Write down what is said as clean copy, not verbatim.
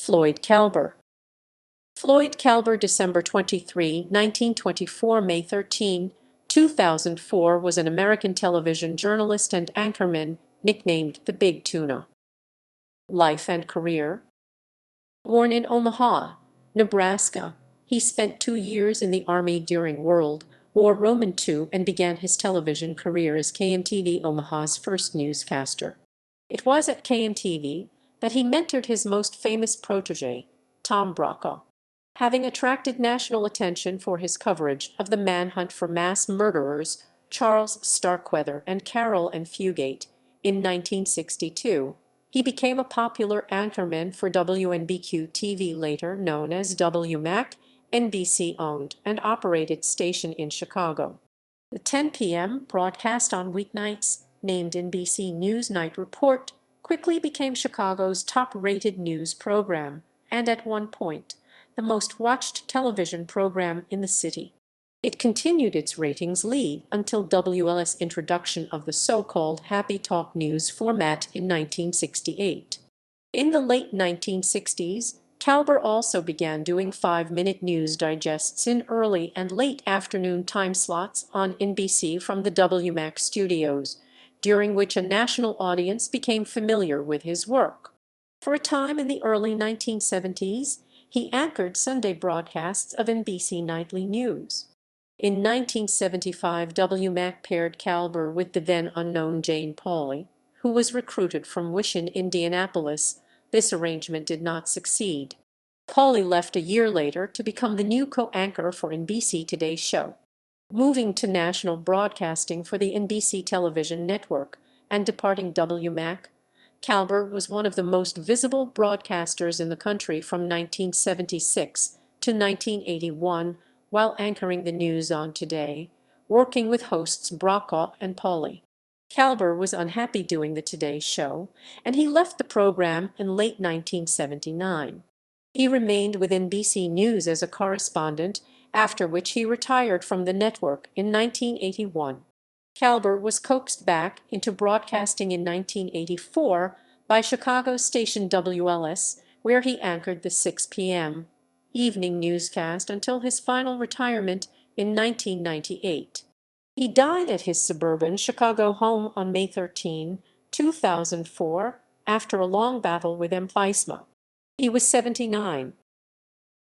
Floyd Kalber. Floyd Kalber, December 23, 1924, May 13, 2004, was an American television journalist and anchorman, nicknamed the Big Tuna. Life and career. Born in Omaha, Nebraska, he spent 2 years in the Army during World War II and began his television career as KMTV Omaha's first newscaster. It was at KMTV that he mentored his most famous protege, Tom Brokaw, having attracted national attention for his coverage of the manhunt for mass murderers Charles Starkweather and Carol and Fugate. In 1962, he became a popular anchorman for WNBQ-TV, later known as WMAC, NBC-owned and operated station in Chicago. The 10 p.m. broadcast on weeknights, named NBC News Night Report, quickly became Chicago's top-rated news program, and at one point, the most-watched television program in the city. It continued its ratings lead until WLS' introduction of the so-called Happy Talk News format in 1968. In the late 1960s, Kalber also began doing 5-minute news digests in early and late afternoon time slots on NBC from the WMAC studios, during which a national audience became familiar with his work. For a time in the early 1970s, he anchored Sunday broadcasts of NBC Nightly News. In 1975, WMAC paired Kalber with the then-unknown Jane Pauley, who was recruited from Wishin, Indianapolis. This arrangement did not succeed. Pauley left a year later to become the new co-anchor for NBC Today's show. Moving to national broadcasting for the NBC television network and departing WMAC, Kalber was one of the most visible broadcasters in the country from 1976 to 1981, while anchoring the news on Today, working with hosts Brokaw and Pauley. Kalber was unhappy doing the Today Show, and he left the program in late 1979. He remained with NBC News as a correspondent, after which he retired from the network in 1981. Kalber was coaxed back into broadcasting in 1984 by Chicago station WLS, where he anchored the 6 p.m. evening newscast until his final retirement in 1998. He died at his suburban Chicago home on May 13, 2004, after a long battle with emphysema. He was 79.